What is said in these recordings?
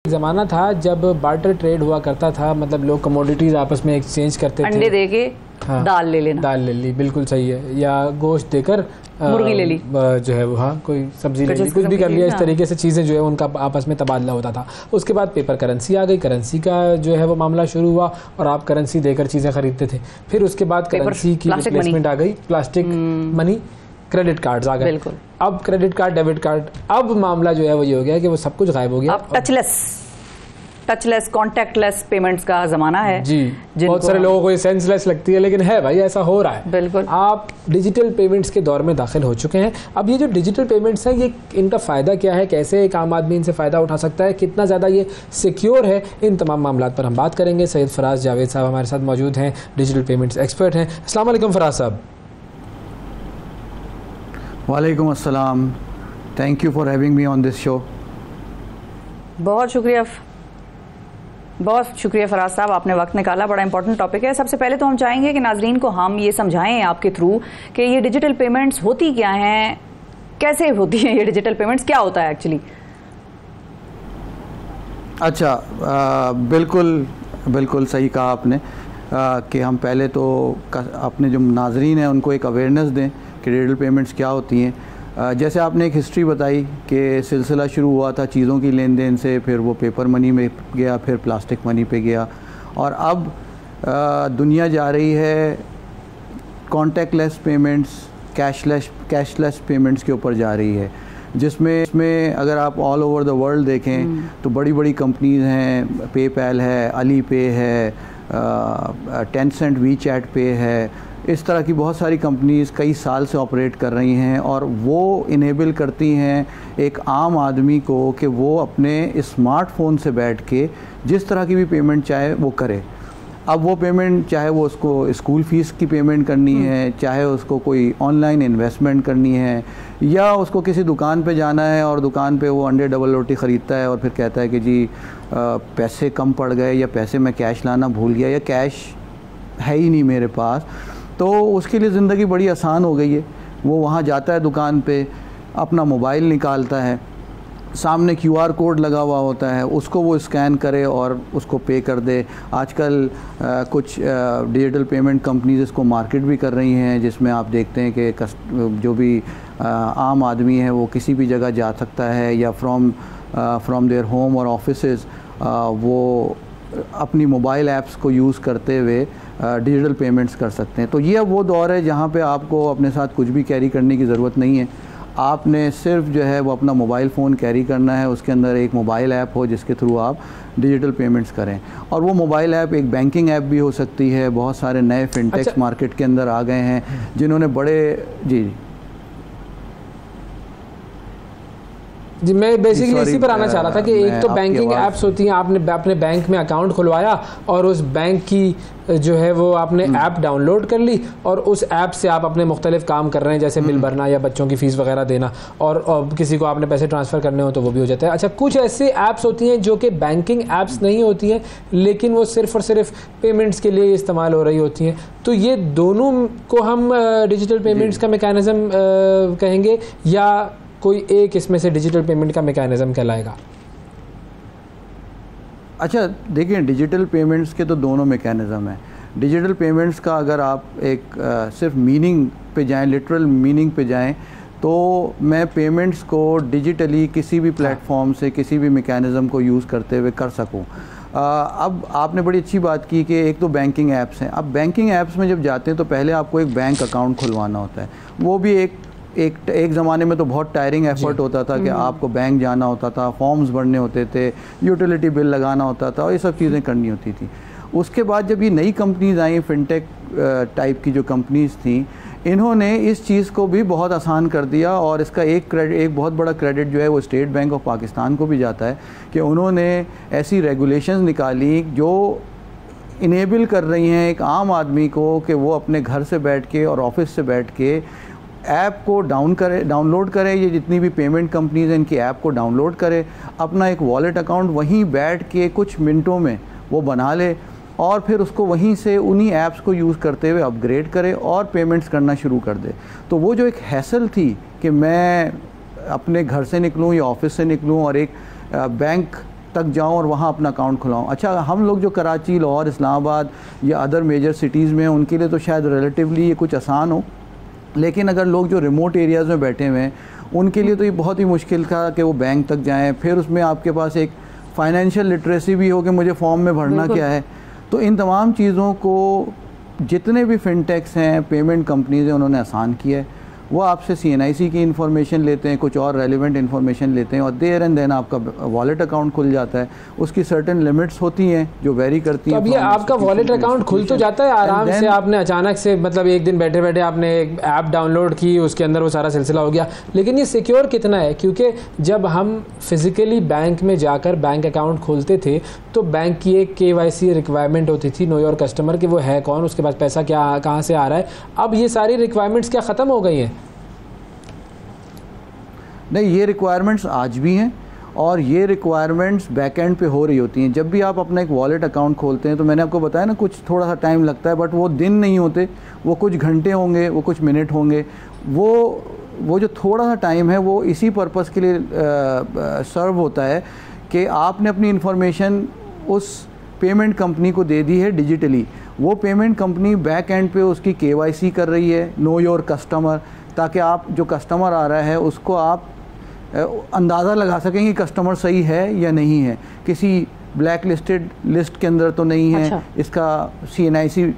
ज़माना था जब बार्टर ट्रेड हुआ करता था, मतलब लोग कमोडिटीज़ आपस में एक्सचेंज करते थे। अंडे दे के हाँ, दाल ले लेना, दाल ले ली, बिल्कुल सही है, या गोश्त देकर मुर्गी ले ली, जो है वो, हाँ, कोई सब्जी ले ली, कुछ भी कर लिया, इस तरीके से चीज़ें जो है उनका आपस में तबादला होता था। उसके बाद पेपर करेंसी आ गई, करेंसी का जो है वो मामला शुरू हुआ और आप करेंसी देकर चीज़ें खरीदते थे। फिर उसके बाद करेंसी की रिप्लेसमेंट आ गई, प्लास्टिक मनी, क्रेडिट कार्ड्स आ गए। अब क्रेडिट कार्ड, डेबिट कार्ड, अब मामला जो है वो ये हो गया कि वो सब कुछ गायब हो गया। अब टचलेस कॉन्टैक्टलेस पेमेंट्स का ज़माना है जी। बहुत सारे लोगों को ये सेंसलेस लगती है, लेकिन है भाई, ऐसा हो रहा है। बिल्कुल, आप डिजिटल पेमेंट्स के दौर में दाखिल हो चुके हैं। अब ये जो डिजिटल पेमेंट्स हैं, ये इनका फ़ायदा क्या है, कैसे एक आम आदमी इनसे फ़ायदा उठा सकता है, कितना ज़्यादा ये सिक्योर है, इन तमाम मामलों पर हम बात करेंगे। सैयद फराज जावेद साहब हमारे साथ मौजूद हैं, डिजिटल पेमेंट्स एक्सपर्ट हैं। अस्सलाम वालेकुम फराज साहब। वालेकुम अस्सलाम, thank you for having me on this show. बहुत शुक्रिया फराज साहब, आपने वक्त निकाला, बड़ा इंपॉर्टेंट टॉपिक है। सबसे पहले तो हम चाहेंगे कि नाजरीन को हम ये समझाएं आपके थ्रू कि ये डिजिटल पेमेंट्स होती क्या हैं, कैसे होती हैं ये डिजिटल पेमेंट्स, क्या होता है एक्चुअली। अच्छा, बिल्कुल सही कहा आपने कि हम पहले तो अपने जो नाजरीन हैं उनको एक अवेयरनेस दें कि डिजिटल पेमेंट्स क्या होती हैं। जैसे आपने एक हिस्ट्री बताई कि सिलसिला शुरू हुआ था चीज़ों की लेन देन से, फिर वो पेपर मनी में गया, फिर प्लास्टिक मनी पे गया, और अब दुनिया जा रही है कॉन्टैक्टलेस पेमेंट्स, कैशलेस पेमेंट्स के ऊपर जा रही है, जिसमें अगर आप ऑल ओवर द वर्ल्ड देखें तो बड़ी बड़ी कंपनीज़ हैं, पेपैल है, अलीपे है, टेंसेंट, वीचैट पे है, इस तरह की बहुत सारी कंपनीज़ कई साल से ऑपरेट कर रही हैं, और वो इनेबल करती हैं एक आम आदमी को कि वो अपने स्मार्टफोन से बैठ के जिस तरह की भी पेमेंट चाहे वो करे। अब वो पेमेंट चाहे वो उसको स्कूल फ़ीस की पेमेंट करनी है, चाहे उसको कोई ऑनलाइन इन्वेस्टमेंट करनी है, या उसको किसी दुकान पे जाना है और दुकान पे वो अंडे डबल रोटी ख़रीदता है और फिर कहता है कि जी पैसे कम पड़ गए, या पैसे मैं कैश लाना भूल गया, या कैश है ही नहीं मेरे पास, तो उसके लिए ज़िंदगी बड़ी आसान हो गई है। वो वहाँ जाता है दुकान पे, अपना मोबाइल निकालता है, सामने QR कोड लगा हुआ होता है, उसको वो स्कैन करे और उसको पे कर दे। आजकल कुछ डिजिटल पेमेंट कंपनीज इसको मार्केट भी कर रही हैं, जिसमें आप देखते हैं कि जो भी आम आदमी है वो किसी भी जगह जा सकता है, या फ्रॉम देयर होम और ऑफिसेज़ वो अपनी मोबाइल ऐप्स को यूज़ करते हुए डिजिटल पेमेंट्स कर सकते हैं। तो ये अब वो दौर है जहाँ पे आपको अपने साथ कुछ भी कैरी करने की ज़रूरत नहीं है। आपने सिर्फ जो है वो अपना मोबाइल फ़ोन कैरी करना है, उसके अंदर एक मोबाइल ऐप हो जिसके थ्रू आप डिजिटल पेमेंट्स करें। और वो मोबाइल ऐप एक बैंकिंग ऐप भी हो सकती है। बहुत सारे नए फिनटेक्स मार्केट के अंदर आ गए हैं जिन्होंने बड़े जी मैं बेसिकली इसी पर आना चाह रहा था कि एक तो बैंकिंग ऐप्स होती हैं, आपने अपने बैंक में अकाउंट खुलवाया और उस बैंक की जो है वो आपने ऐप डाउनलोड कर ली, और उस ऐप से आप अपने मुख्तलिफ काम कर रहे हैं, जैसे बिल भरना या बच्चों की फ़ीस वगैरह देना, और किसी को आपने पैसे ट्रांसफ़र करने हो तो वो भी हो जाता है। अच्छा, कुछ ऐसे ऐप्स होती हैं जो कि बैंकिंग ऐप्स नहीं होती हैं, लेकिन वो सिर्फ़ और सिर्फ पेमेंट्स के लिए इस्तेमाल हो रही होती हैं, तो ये दोनों को हम डिजिटल पेमेंट्स का मैकेनिज़्म कहेंगे, या कोई एक इसमें से डिजिटल पेमेंट का मैकेनिज़्म कहलाएगा? अच्छा देखिए, डिजिटल पेमेंट्स के तो दोनों मैकेनिज़्म हैं। डिजिटल पेमेंट्स का अगर आप एक सिर्फ मीनिंग पे जाएं, लिटरल मीनिंग पे जाएं, तो मैं पेमेंट्स को डिजिटली किसी भी प्लेटफॉर्म से किसी भी मैकेनिज़्म को यूज़ करते हुए कर सकूं। अब आपने बड़ी अच्छी बात की कि एक तो बैंकिंग ऐप्स हैं। अब बैंकिंग ऐप्स में जब जाते हैं तो पहले आपको एक बैंक अकाउंट खुलवाना होता है। वो भी एक ज़माने में तो बहुत टायरिंग एफर्ट होता था कि आपको बैंक जाना होता था, फॉर्म्स भरने होते थे, यूटिलिटी बिल लगाना होता था, और ये सब चीज़ें करनी होती थी। उसके बाद जब ये नई कंपनीज़ आई, फिनटेक टाइप की जो कंपनीज़ थी, इन्होंने इस चीज़ को भी बहुत आसान कर दिया, और इसका एक बहुत बड़ा क्रेडिट जो है वो स्टेट बैंक ऑफ पाकिस्तान को भी जाता है कि उन्होंने ऐसी रेगुलेशंस निकाली जो इनेबल कर रही हैं एक आम आदमी को कि वो अपने घर से बैठ के और ऑफिस से बैठ के ऐप को डाउनलोड करे। ये जितनी भी पेमेंट कंपनीज़ हैं इनकी ऐप को डाउनलोड करे, अपना एक वॉलेट अकाउंट वहीं बैठ के कुछ मिनटों में वो बना ले, और फिर उसको वहीं से उन्हीं ऐप्स को यूज़ करते हुए अपग्रेड करे और पेमेंट्स करना शुरू कर दे। तो वो जो एक हैसल थी कि मैं अपने घर से निकलूँ या ऑफिस से निकलूँ और एक बैंक तक जाऊं और वहां अपना अकाउंट खुलाऊं। अच्छा, हम लोग जो कराची, लाहौर, इस्लामाबाद या अदर मेजर सिटीज़ में हैं उनके लिए तो शायद रिलेटिवली ये कुछ आसान हो, लेकिन अगर लोग जो रिमोट एरियाज़ में बैठे हुए हैं उनके लिए तो ये बहुत ही मुश्किल था कि वो बैंक तक जाएँ। फिर उसमें आपके पास एक फाइनेंशियल लिटरेसी भी हो कि मुझे फॉर्म में भरना क्या है। तो इन तमाम चीज़ों को जितने भी फिनटेक्स हैं, पेमेंट कंपनीज़ हैं, उन्होंने आसान किया है। वो आपसे CNIC की इन्फॉर्मेशन लेते हैं, कुछ और रेलिवेंट इन्फॉर्मेशन लेते हैं और देयर एंड देन आपका वॉलेट अकाउंट खुल जाता है। उसकी सर्टेन लिमिट्स होती हैं जो वेरी करती हैं। तो अब ये आपका वॉलेट अकाउंट खुल तो जाता है आराम से, आपने अचानक से मतलब एक दिन बैठे बैठे आपने एक ऐप डाउनलोड की, उसके अंदर वो सारा सिलसिला हो गया, लेकिन ये सिक्योर कितना है? क्योंकि जब हम फिजिकली बैंक में जाकर बैंक अकाउंट खोलते थे तो बैंक की एक KYC रिक्वायरमेंट होती थी, नो योर कस्टमर, कि वो है कौन, उसके पास पैसा क्या कहाँ से आ रहा है। अब ये सारी रिक्वायरमेंट्स क्या ख़त्म हो गई हैं? नहीं, ये रिक्वायरमेंट्स आज भी हैं और ये रिक्वायरमेंट्स बैक एंड पे हो रही होती हैं। जब भी आप अपना एक वॉलेट अकाउंट खोलते हैं तो मैंने आपको बताया ना, कुछ थोड़ा सा टाइम लगता है, बट वो दिन नहीं होते, वो कुछ घंटे होंगे, वो कुछ मिनट होंगे। वो जो थोड़ा सा टाइम है वो इसी पर्पस के लिए सर्व होता है कि आपने अपनी इन्फॉर्मेशन उस पेमेंट कंपनी को दे दी है डिजिटली। वो पेमेंट कंपनी बैक एंड पे उसकी KYC कर रही है, नो योर कस्टमर, ताकि आप जो कस्टमर आ रहा है उसको आप अंदाज़ा लगा सकें कि कस्टमर सही है या नहीं है, किसी ब्लैक लिस्टेड लिस्ट के अंदर तो नहीं है। अच्छा। इसका CNIC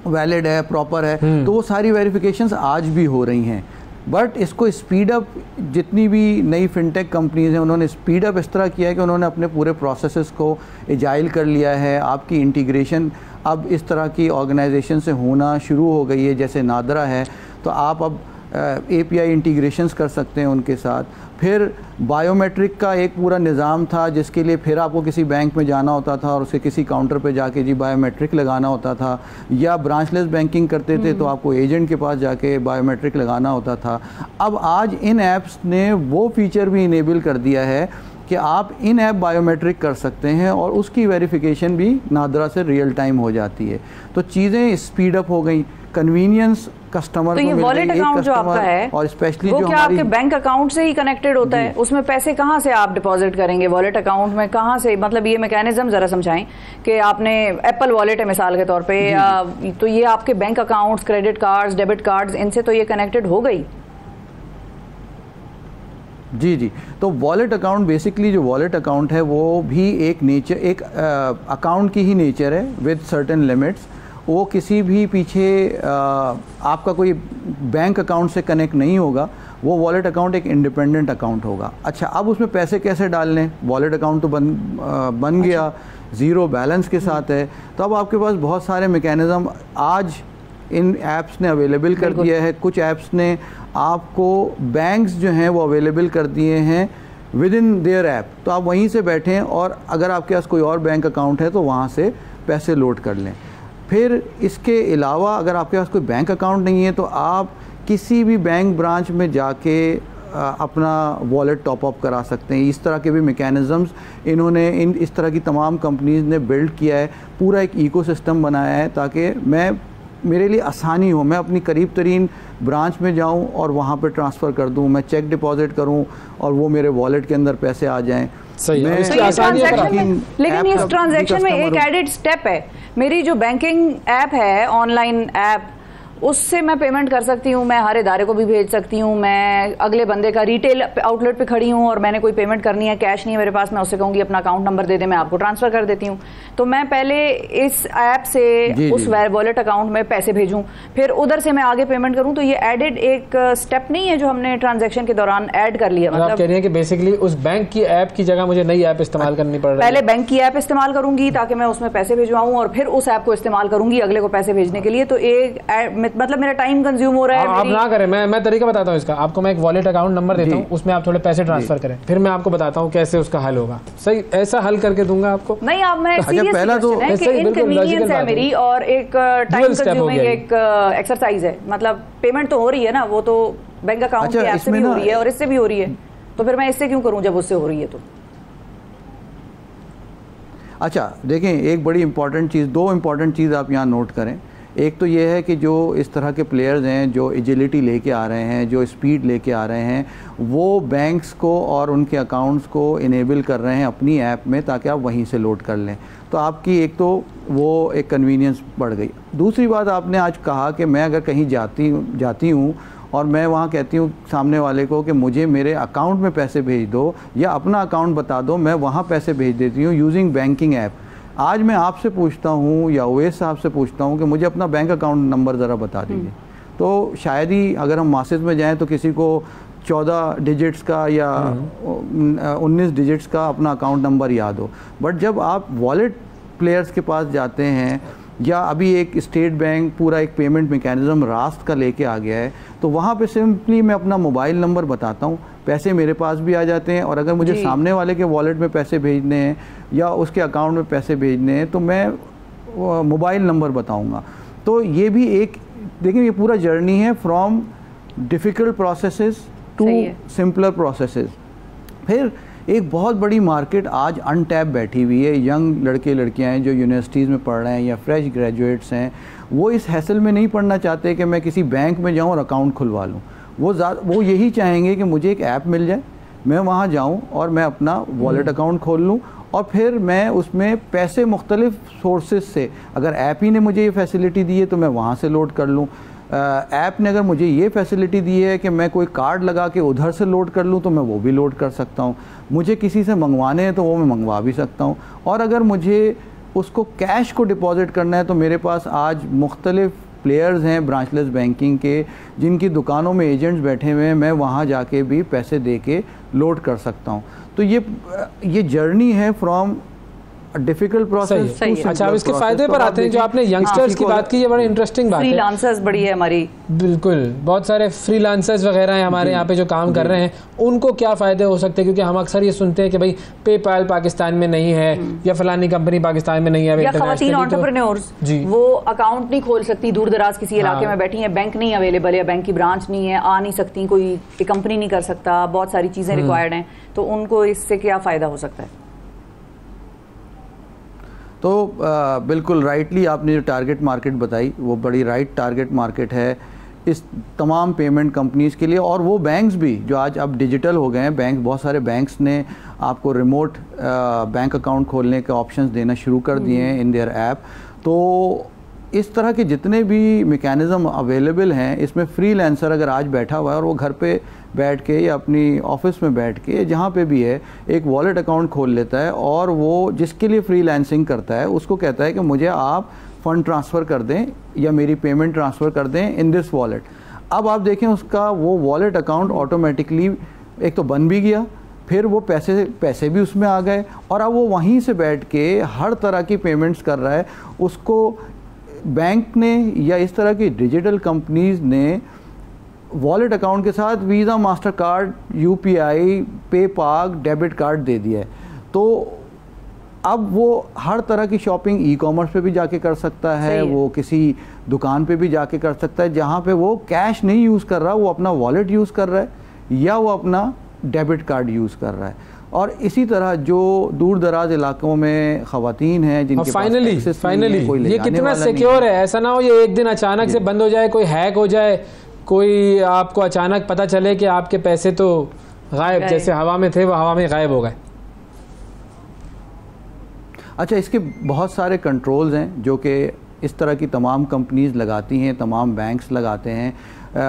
वैलिड है, प्रॉपर है। तो वो सारी वेरिफिकेशंस आज भी हो रही हैं। बट इसको स्पीड अप, जितनी भी नई फिनटेक कंपनीज़ हैं उन्होंने स्पीड अप इस तरह किया है कि उन्होंने अपने पूरे प्रोसेसेस को एजाइल कर लिया है। आपकी इंटीग्रेशन अब इस तरह की ऑर्गेनाइजेशन से होना शुरू हो गई है, जैसे नादरा है, तो आप अब API इंटीग्रेशंस कर सकते हैं उनके साथ। फिर बायोमेट्रिक का एक पूरा निज़ाम था जिसके लिए फिर आपको किसी बैंक में जाना होता था और उसके किसी काउंटर पे जाके जी बायोमेट्रिक लगाना होता था, या ब्रांचलेस बैंकिंग करते थे तो आपको एजेंट के पास जाके बायोमेट्रिक लगाना होता था। अब आज इन ऐप्स ने वो फीचर भी इनेबल कर दिया है कि आप इन ऐप बायोमेट्रिक कर सकते हैं और उसकी वेरिफिकेशन भी नादरा से रियल टाइम हो जाती है। तो चीज़ें स्पीड अप हो गई, कन्वीनियंस कस्टमर तो ये वॉलेट अकाउंट जो आपका है और स्पेशली वो क्या आपके बैंक अकाउंट से ही कनेक्टेड होता है? उसमें पैसे कहाँ से आप डिपॉजिट करेंगे वॉलेट अकाउंट में, कहाँ से, मतलब ये मैकेनिज्म जरा समझाएं कि आपने एप्पल वॉलेट है मिसाल के तौर पे, तो ये आपके bank accounts, credit cards, debit cards, इनसे तो ये कनेक्टेड हो गई। जी। तो वॉलेट अकाउंट, बेसिकली जो वॉलेट अकाउंट है वो भी एक नेचर, एक अकाउंट की ही नेचर है विद सर्टेन लिमिट्स। वो किसी भी पीछे आपका कोई बैंक अकाउंट से कनेक्ट नहीं होगा। वो वॉलेट अकाउंट एक इंडिपेंडेंट अकाउंट होगा। अच्छा, अब उसमें पैसे कैसे डालने? वॉलेट अकाउंट तो बन गया, ज़ीरो बैलेंस के साथ है। तो अब आपके पास बहुत सारे मैकेनिज़्म आज इन ऐप्स ने अवेलेबल कर दिया है। कुछ ऐप्स ने आपको बैंक्स जो हैं वो अवेलेबल कर दिए हैं विद इन देयर ऐप, तो आप वहीं से बैठें और अगर आपके पास कोई और बैंक अकाउंट है तो वहाँ से पैसे लोड कर लें। फिर इसके अलावा अगर आपके पास कोई बैंक अकाउंट नहीं है तो आप किसी भी बैंक ब्रांच में जाके अपना वॉलेट टॉप अप करा सकते हैं। इस तरह के भी मैकेनिज़म्स इन्होंने इस तरह की तमाम कंपनीज़ ने बिल्ड किया है, पूरा एक इकोसिस्टम बनाया है ताकि मेरे लिए आसानी हो, मैं अपनी करीब तरीन ब्रांच में जाऊं और वहां पे ट्रांसफ़र कर दूं, मैं चेक डिपॉजिट करूं और वो मेरे वॉलेट के अंदर पैसे आ जाएं। सही है। लेकिन इस ट्रांजैक्शन में एक एडेड स्टेप है, मेरी जो बैंकिंग ऐप है, ऑनलाइन ऐप, उससे मैं पेमेंट कर सकती हूँ, मैं हर इदारे को भी भेज सकती हूँ। मैं अगले बंदे का रिटेल आउटलेट पे खड़ी हूँ और मैंने कोई पेमेंट करनी है, कैश नहीं है मेरे पास, मैं उससे कहूँगी अपना अकाउंट नंबर दे दे, मैं आपको ट्रांसफर कर देती हूँ। तो मैं पहले इस ऐप से उस वॉलेट अकाउंट में पैसे भेजूँ, फिर उधर से मैं आगे पेमेंट करूँ। तो ये एडेड एक स्टेप नहीं है जो हमने ट्रांजेक्शन के दौरान ऐड कर लिया। मतलब आप कह रही हैं कि बेसिकली उस बैंक की ऐप की जगह मुझे नई ऐप इस्तेमाल करनी पड़ रही है। पहले बैंक की ऐप इस्तेमाल करूंगी ताकि मैं उसमें पैसे भिजवाऊं और फिर उस ऐप को इस्तेमाल करूंगी अगले को पैसे भेजने के लिए। तो एक मतलब मेरा टाइम कंज्यूम हो रहा है। आप ना करें, मैं तरीका बताता हूँ इसका। आपको मैं एक वॉलेट अकाउंट नंबर देता हूँ, उसमें आप थोड़े पैसे ट्रांसफर करें, फिर मैं आपको बताता हूँ कैसे उसका हल होगा। सही, ऐसा हल करके दूंगा आपको। नहीं, आप मैं पहला तो इनकन्वीनियंस है मेरी और एक टाइम कंज्यूमिंग एक एक्सरसाइज है। मतलब पेमेंट तो हो रही है ना, वो तो बैंक अकाउंट की ऐप से भी हो रही है और इससे भी हो रही है, तो फिर मैं इससे क्यों करूं जब उससे हो रही है? तो अच्छा देखें, एक बड़ी इंपॉर्टेंट चीज़, दो इंपॉर्टेंट चीज़ आप यहाँ नोट करें। एक तो ये है कि जो इस तरह के प्लेयर्स हैं जो एजिलिटी लेके आ रहे हैं, जो स्पीड लेके आ रहे हैं, वो बैंक्स को और उनके अकाउंट्स को इनेबल कर रहे हैं अपनी ऐप में ताकि आप वहीं से लोड कर लें। तो आपकी एक तो वो एक कन्वीनियंस बढ़ गई। दूसरी बात आपने आज कहा कि मैं अगर कहीं जाती हूँ और मैं वहाँ कहती हूँ सामने वाले को कि मुझे मेरे अकाउंट में पैसे भेज दो या अपना अकाउंट बता दो, मैं वहाँ पैसे भेज देती हूँ यूजिंग बैंकिंग ऐप। आज मैं आपसे पूछता हूँ या ओवैस साहब से पूछता हूँ कि मुझे अपना बैंक अकाउंट नंबर ज़रा बता दीजिए, तो शायद ही अगर हम मासेज में जाएं तो किसी को 14 डिजिट्स का या 19 डिजिट्स का अपना अकाउंट नंबर याद हो। बट जब आप वॉलेट प्लेयर्स के पास जाते हैं, या अभी एक स्टेट बैंक पूरा एक पेमेंट मैकेनिज्म रास्त का लेके आ गया है, तो वहाँ पे सिंपली मैं अपना मोबाइल नंबर बताता हूँ, पैसे मेरे पास भी आ जाते हैं। और अगर मुझे सामने वाले के वॉलेट में पैसे भेजने हैं या उसके अकाउंट में पैसे भेजने हैं तो मैं मोबाइल नंबर बताऊँगा। तो ये भी एक देखिए, ये पूरा जर्नी है from difficult processes to simpler processes. फिर एक बहुत बड़ी मार्केट आज अनटैप बैठी हुई है। यंग लड़के लड़कियां हैं जो यूनिवर्सिटीज़ में पढ़ रहे हैं या फ्रेश ग्रेजुएट्स हैं, वो इस हैसल में नहीं पढ़ना चाहते कि मैं किसी बैंक में जाऊं और अकाउंट खुलवा लूं। वो यही चाहेंगे कि मुझे एक ऐप मिल जाए, मैं वहां जाऊं और मैं अपना वॉलेट अकाउंट खोल लूं और फिर मैं उसमें पैसे मुख्तलिफ सोर्सेज से, अगर ऐप ही ने मुझे ये फैसिलिटी दी है तो मैं वहाँ से लोड कर लूँ। ऐप ने अगर मुझे ये फैसिलिटी दी है कि मैं कोई कार्ड लगा के उधर से लोड कर लूँ तो मैं वो भी लोड कर सकता हूँ। मुझे किसी से मंगवाने हैं तो वो मैं मंगवा भी सकता हूँ। और अगर मुझे उसको कैश को डिपॉजिट करना है तो मेरे पास आज मुख्तलिफ प्लेयर्स हैं ब्रांचलेस बैंकिंग के, जिनकी दुकानों में एजेंट्स बैठे हुए हैं, मैं वहाँ जाके भी पैसे दे के लोड कर सकता हूँ। तो ये जर्नी है फ्रॉम डिफिकल्ट प्रोसेस। अच्छा, अब इसके फायदे पर आते हैं। जो आपने यंगस्टर्स की बात की, ये बड़ी इंटरेस्टिंग बात है। फ्रीलांसर्स बड़ी है हमारी, बिल्कुल बहुत सारे फ्रीलांसर्स वगैरह हैं हमारे यहाँ पे जो काम कर रहे हैं, उनको क्या फ़ायदे हो सकते हैं? क्योंकि हम अक्सर ये सुनते हैं कि भाई पेपाल पाकिस्तान में नहीं है या फलानी कंपनी पाकिस्तान में नहीं है, या खवातीन एंटरप्रेन्योर्स वो अकाउंट नहीं खोल सकती, दूर दराज किसी इलाके में बैठी हैं, बैंक नहीं अवेलेबल है, बैंक की ब्रांच नहीं है, आ नहीं सकती, कोई कंपनी नहीं कर सकता, बहुत सारी चीज़ें रिक्वायर्ड हैं, तो उनको इससे क्या फ़ायदा हो सकता है? तो बिल्कुल राइटली आपने जो टारगेट मार्केट बताई वो बड़ी राइट टारगेट मार्केट है इस तमाम पेमेंट कंपनीज़ के लिए। और वो बैंक्स भी जो आज अब डिजिटल हो गए हैं, बैंक बहुत सारे बैंक्स ने आपको रिमोट बैंक अकाउंट खोलने के ऑप्शंस देना शुरू कर दिए हैं इन देयर ऐप। तो इस तरह के जितने भी मैकेनिज़्म अवेलेबल हैं, इसमें फ्रीलांसर अगर आज बैठा हुआ है और वो घर पे बैठ के या अपनी ऑफिस में बैठ के जहाँ पे भी है एक वॉलेट अकाउंट खोल लेता है और वो जिसके लिए फ्रीलांसिंग करता है उसको कहता है कि मुझे आप फ़ंड ट्रांसफ़र कर दें या मेरी पेमेंट ट्रांसफ़र कर दें इन दिस वॉलेट। अब आप देखें उसका वो वॉलेट अकाउंट ऑटोमेटिकली एक तो बन भी गया, फिर वो पैसे भी उसमें आ गए और अब वो वहीं से बैठ के हर तरह की पेमेंट्स कर रहा है। उसको बैंक ने या इस तरह की डिजिटल कंपनीज़ ने वॉलेट अकाउंट के साथ Visa, master card, UPI, PayPal, debit card दे दिया है। तो अब वो हर तरह की शॉपिंग ई कॉमर्स पे भी जाके कर सकता है, वो किसी दुकान पे भी जाके कर सकता है जहाँ पे वो कैश नहीं यूज़ कर रहा, वो अपना वॉलेट यूज़ कर रहा है या वो अपना डेबिट कार्ड यूज़ कर रहा है। और इसी तरह जो दूर दराज इलाकों में ख़वातीन हैं जिनके फाइनली ये कितना सिक्योर है? ऐसा ना हो ये एक दिन अचानक से बंद हो जाए, कोई हैक हो जाए, कोई आपको अचानक पता चले कि आपके पैसे तो गायब, जैसे हवा में थे वो हवा में गायब हो गए। अच्छा, इसके बहुत सारे कंट्रोल्स हैं जो कि इस तरह की तमाम कंपनीज़ लगाती हैं, तमाम बैंक्स लगाते हैं।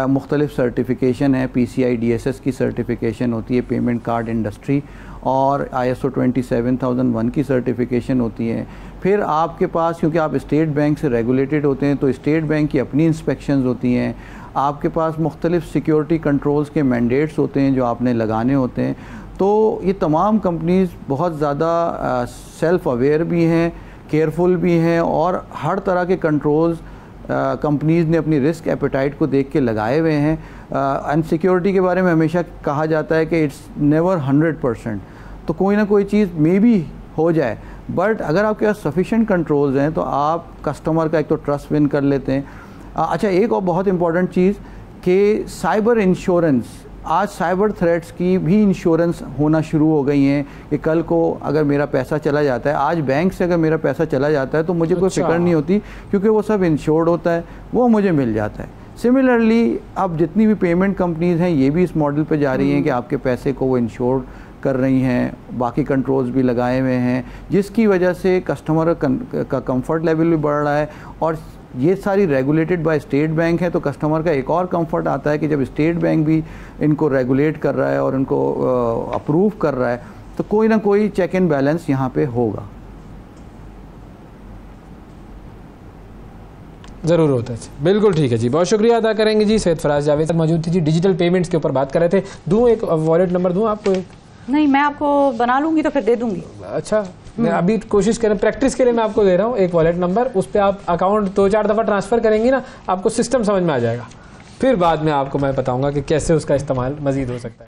मुख्तलिफ सर्टिफिकेशन है, PCI DSS की सर्टिफिकेशन होती है पेमेंट कार्ड इंडस्ट्री, और ISO 27001 की सर्टिफिकेशन होती है। फिर आपके पास, क्योंकि आप स्टेट बैंक से रेगुलेटेड होते हैं, तो स्टेट बैंक की अपनी इंस्पेक्शंस होती हैं। आपके पास मुख्तलिफ सिक्योरिटी कंट्रोल्स के मैंडेट्स होते हैं जो आपने लगाने होते हैं। तो ये तमाम कंपनीज़ बहुत ज़्यादा सेल्फ़ अवेयर भी हैं, केयरफुल भी हैं, और हर तरह के कंट्रोल्स कंपनीज़ ने अपनी रिस्क एपेटाइट को देख के लगाए हुए हैं। एंड सिक्योरिटी के बारे में हमेशा कहा जाता है कि इट्स नेवर 100%, तो कोई ना कोई चीज़ मे भी हो जाए, बट अगर आपके पास सफिशेंट कंट्रोल्स हैं तो आप कस्टमर का एक तो ट्रस्ट विन कर लेते हैं। अच्छा, एक और बहुत इंपॉर्टेंट चीज़ कि साइबर इंश्योरेंस आज साइबर थ्रेट्स की भी इंश्योरेंस होना शुरू हो गई हैं कि कल को अगर मेरा पैसा चला जाता है, आज बैंक से अगर मेरा पैसा चला जाता है तो मुझे कोई फिक्र नहीं होती, क्योंकि वो सब इंश्योर्ड होता है, वो मुझे मिल जाता है। सिमिलरली अब जितनी भी पेमेंट कंपनीज़ हैं ये भी इस मॉडल पे जा रही हैं कि आपके पैसे को वो इंश्योर कर रही हैं, बाकी कंट्रोल्स भी लगाए हुए हैं, जिसकी वजह से कस्टमर का कंफर्ट लेवल भी बढ़ रहा है। और ये सारी रेगुलेटेड बाय स्टेट बैंक है, तो कस्टमर का एक और कंफर्ट आता है कि जब स्टेट बैंक भी इनको रेगुलेट कर रहा है और इनको अप्रूव कर रहा है, तो कोई ना कोई चेक एंड बैलेंस यहाँ पे होगा। ज़रूर होता है। बिल्कुल ठीक है जी, बहुत शुक्रिया अदा करेंगे जी। सैयद फराज जावेद मौजूद थी जी, डिजिटल पेमेंट्स के ऊपर बात कर रहे थे। दूँ एक वॉलेट नंबर दूँ आपको? एक नहीं, मैं आपको बना लूंगी तो फिर दे दूंगी। अच्छा, मैं अभी कोशिश करें, प्रैक्टिस के लिए मैं आपको दे रहा हूँ एक वॉलेट नंबर, उस पर आप अकाउंट 2-4 दफ़ा ट्रांसफ़र करेंगी ना, आपको सिस्टम समझ में आ जाएगा। फिर बाद में आपको मैं बताऊंगा कि कैसे उसका इस्तेमाल मज़ीद हो सकता है।